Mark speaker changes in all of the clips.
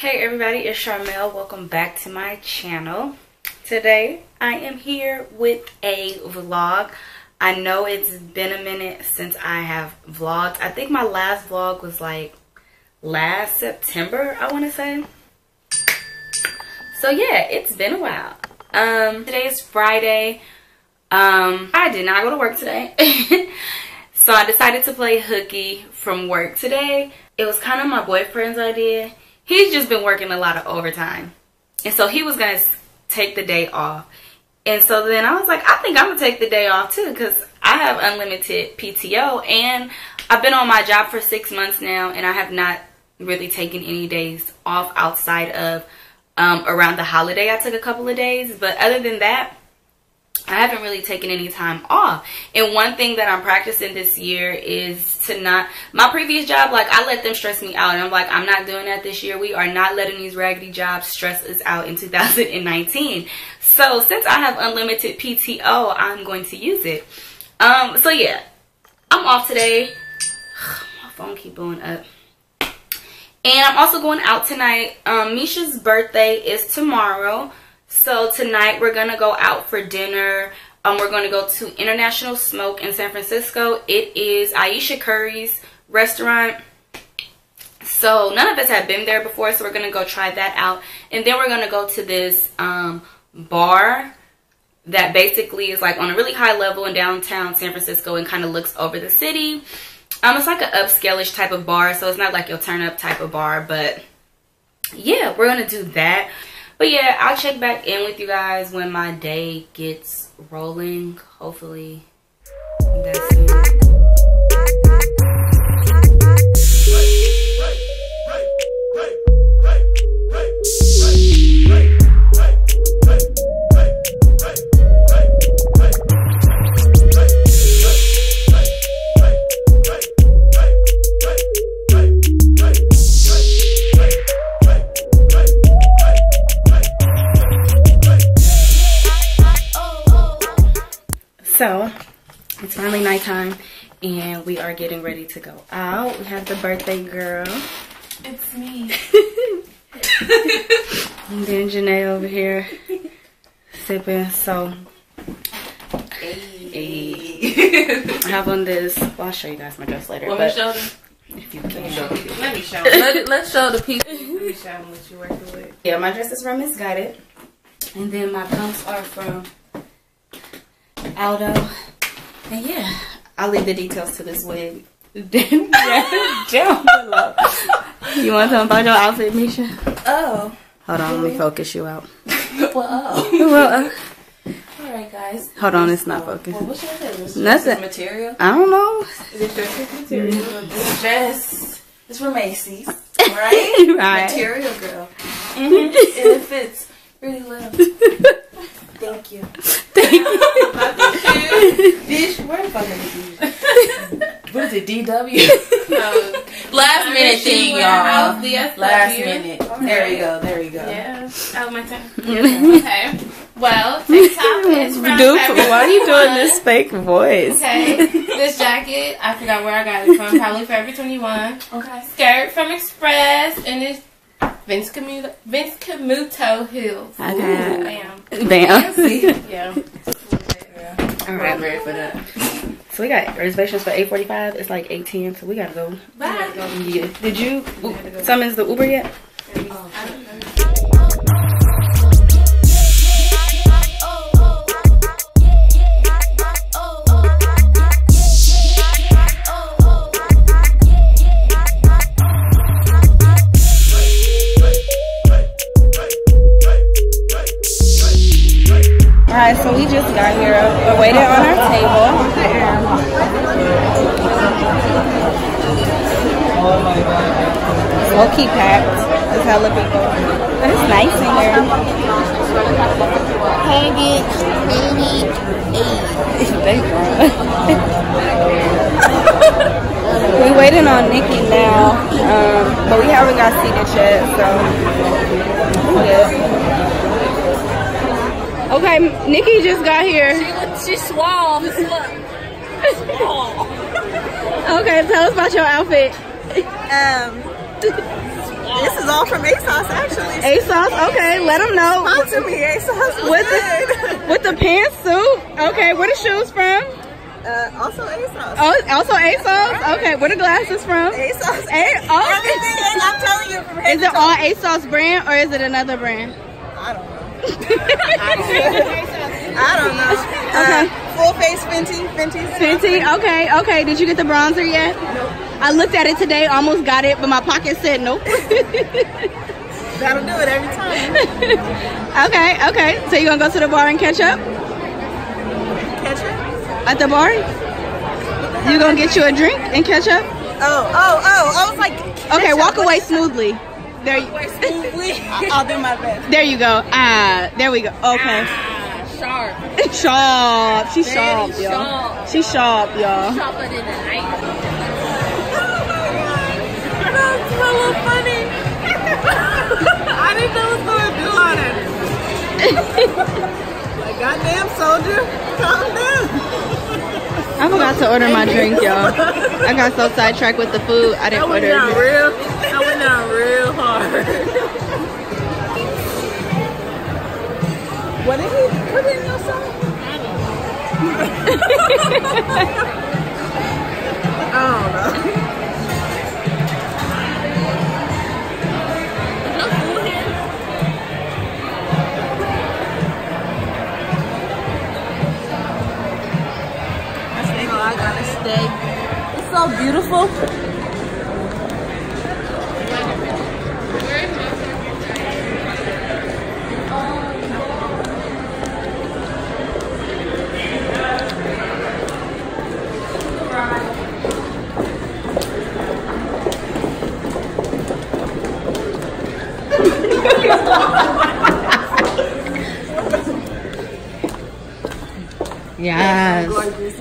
Speaker 1: Hey everybody, it's Sharmel. Welcome back to my channel. Today I am here with a vlog. I know it's been a minute since I have vlogged. I think my last vlog was like last September, I want to say. So yeah, it's been a while. Today is Friday. I did not go to work today. So I decided to play hooky from work today. It was kind of my boyfriend's idea. He's just been working a lot of overtime. And so he was going to take the day off. And so then I was like, I think I'm going to take the day off too, because I have unlimited PTO. And I've been on my job for 6 months now, and I have not really taken any days off outside of around the holiday. I took a couple of days. But other than that, I haven't really taken any time off. And one thing that I'm practicing this year is to not, my previous job, like I let them stress me out. And I'm like, I'm not doing that this year. We are not letting these raggedy jobs stress us out in 2019. So since I have unlimited PTO, I'm going to use it. So yeah, I'm off today. My phone keep blowing up. And I'm also going out tonight. Misha's birthday is tomorrow. So tonight we're going to go out for dinner. We're going to go to International Smoke in San Francisco. It is Ayesha Curry's restaurant. So none of us have been there before, so we're going to go try that out. And then we're going to go to this bar that basically is like on a really high level in downtown San Francisco and kind of looks over the city. It's like an upscale-ish type of bar, so it's not like your turn-up type of bar. But yeah, we're going to do that. But yeah, I'll check back in with you guys when my day gets rolling. Hopefully that's it. So, it's finally nighttime, and we are getting ready to go out. We have the birthday girl.
Speaker 2: It's me.
Speaker 1: And then Janae over here sipping. So, hey. I have on this. Well, I'll show you guys my dress later.
Speaker 2: Want me to show them?
Speaker 1: If you can.
Speaker 2: Let me show them. Let's show the people. Let me show them what you're working with.
Speaker 1: Yeah, my dress is from Misguided. And then my pumps are from Aldo. And yeah, I'll leave the details to this wig down below. You want to tell them about your outfit, Misha?
Speaker 2: Oh.
Speaker 1: Hold on, let me focus you out.
Speaker 2: Well, alright guys.
Speaker 1: Hold on, it's not focused.
Speaker 2: Well, what's your favorite?
Speaker 1: Nothing.
Speaker 2: Material?
Speaker 1: I don't know.
Speaker 2: Is it dress material? This dress is from Macy's, right?
Speaker 1: Right.
Speaker 2: Material girl. And it fits really well. Thank you.
Speaker 1: Thank you.
Speaker 2: Dish, where the fuck are the What is it, DW? Last minute thing, y'all. Last minute. Okay. There you go, there you go.
Speaker 3: Yeah. Oh, my turn. Okay. Well, TikTok is from
Speaker 1: Dude, why are you doing this fake voice?
Speaker 3: Okay. This jacket, I forgot where I got it from. Probably Forever 21.
Speaker 2: Okay.
Speaker 3: Skirt from Express, and it's Vince Camuto Hills.
Speaker 1: Okay.
Speaker 3: Bam.
Speaker 1: Bam.
Speaker 3: Yeah.
Speaker 1: All right.
Speaker 2: I'm ready for that.
Speaker 1: So we got reservations for 8:45. It's like 8:10, so we gotta go.
Speaker 3: Bye.
Speaker 1: Yeah. Did you summons the Uber yet? Alright, so we just got here. We're waiting on our table. Smoky packed. There's hella people. But it's nice in here. Hey, We're waiting on Nikki now. But we haven't got seated yet, so yeah. Okay, Nikki just got here.
Speaker 2: She's suave.
Speaker 1: Okay, tell us about your outfit.
Speaker 4: This is all from ASOS, actually.
Speaker 5: ASOS, okay. Let them know.
Speaker 4: Sponsor me, ASOS.
Speaker 5: With the pantsuit. Okay, where the shoes from?
Speaker 4: Also ASOS.
Speaker 5: Oh, also ASOS? Okay, where the glasses from?
Speaker 4: ASOS.
Speaker 5: Everything,
Speaker 4: I'm telling you from
Speaker 5: Is it all ASOS brand or is it another brand?
Speaker 4: I don't know. I don't know.
Speaker 5: Okay.
Speaker 4: Full face Fenty.
Speaker 5: Fenty, okay. Did you get the bronzer yet?
Speaker 4: Nope.
Speaker 5: I looked at it today, almost got it, but my pocket said nope.
Speaker 4: That'll do it every time.
Speaker 5: Okay. So you gonna go to the bar and catch up?
Speaker 4: Catch up?
Speaker 5: At the bar? You gonna get you a drink and catch up?
Speaker 4: Oh. I was like,
Speaker 5: okay, walk away smoothly. There you
Speaker 4: I'll do my best.
Speaker 5: There you go. There we go. Okay.
Speaker 3: Sharp.
Speaker 5: Sharp. She's sharp, y'all. She's sharp, y'all.
Speaker 3: Sharper than the night.
Speaker 4: That's hella funny. I didn't know it was going to do all that. Like, goddamn soldier, calm down.
Speaker 5: I forgot to order my drink, y'all. I got so sidetracked with the food, I didn't order it.
Speaker 4: That went down real hard. What did he put in your song? I don't know. I got a steak. It's so beautiful.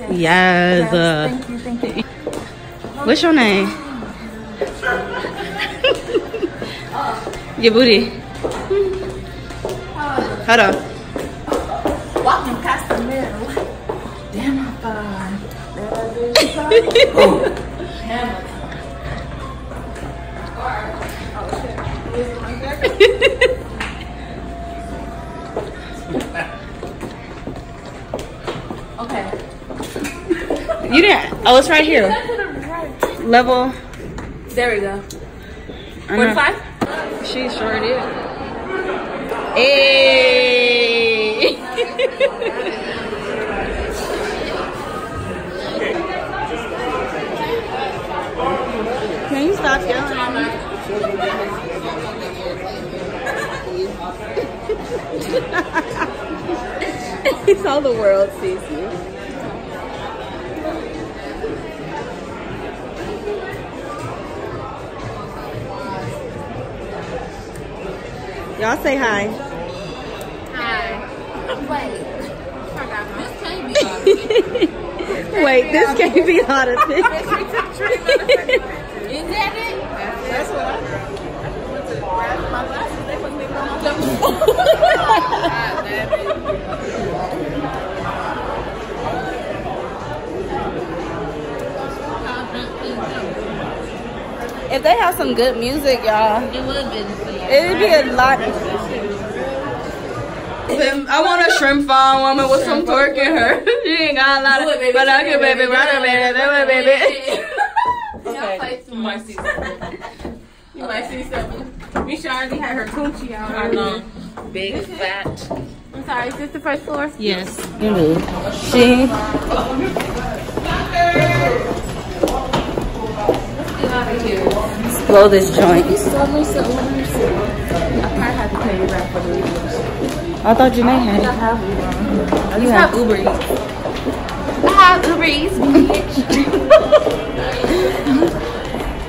Speaker 5: Yes.
Speaker 4: Thank you.
Speaker 5: What's your name? Your booty. Hold on.
Speaker 4: Walking past the middle. Damn, I'm fine. Okay.
Speaker 5: You didn't. Oh, it's right here. Level.
Speaker 4: There we go. 45?
Speaker 5: She sure did. Hey. Can you stop yelling at me? It's all the world sees you. Y'all say hi.
Speaker 3: Hi.
Speaker 5: Wait, this can't be hot as this.
Speaker 3: Is that it?
Speaker 4: That's what I went to grab my glasses. They put me on
Speaker 5: If they have some good music, y'all,
Speaker 3: It would have been.
Speaker 5: it'd be a lot. I want a shrimp farm woman with some torque in her. She ain't got a lot of, but I can baby, brother, baby.
Speaker 3: Okay. You might see something. You might see something. Misha already had her coochie out. I know.
Speaker 5: Big fat.
Speaker 3: I'm sorry, is this the first floor?
Speaker 5: Yes, you do. She. Blow this joint.
Speaker 3: I probably have to pay you back for the reviews.
Speaker 5: I thought Janae had it.
Speaker 3: I have Uber.
Speaker 5: You have Uber Eats.
Speaker 3: I have Uber Eats, bitch.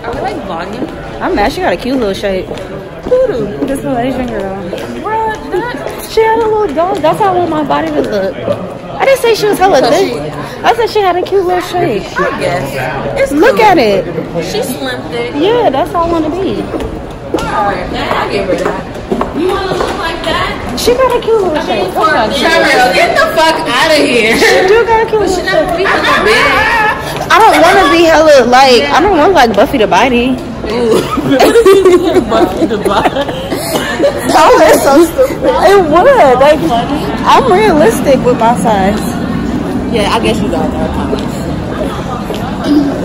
Speaker 5: Are we like vlogging? I'm mad. She got a cute little shape. Doo-doo. This little Asian girl. She had a little dog. That's how I want my body to look. I didn't say she was hella thick. I said she had a cute little shape.
Speaker 3: I guess.
Speaker 5: Look at it.
Speaker 3: She slim thick.
Speaker 5: Yeah, that's how I want to be.
Speaker 3: Alright, I'll give her that. You want to look like that?
Speaker 5: She got a cute little shape.
Speaker 3: Sharmel, get the fuck out of here.
Speaker 5: She do got a cute little shape.
Speaker 3: Be big.
Speaker 5: I don't want to be hella like, I don't want like Buffy the Body. That's so stupid. It would. Like, I'm realistic with my size.
Speaker 2: Yeah, I guess you got that.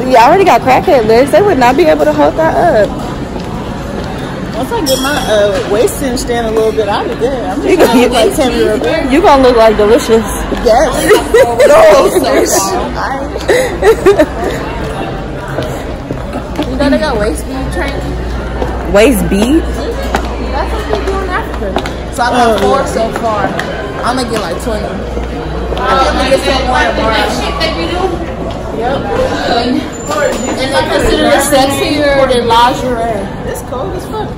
Speaker 5: Yeah, I already got crackhead legs. They would not be able to hold that up.
Speaker 4: Once I get my waist cinched in a little bit, I'll be good. I'm just gonna look like Tammy Rivera.
Speaker 5: You gonna look like Delicious.
Speaker 4: Yes. You know they got waist bead training.
Speaker 5: Waist bead?
Speaker 4: That's what they do in Africa. So I got 4 so far. I'm gonna get like 20. Yep. And they consider it sexier than lingerie. It's cold as fuck.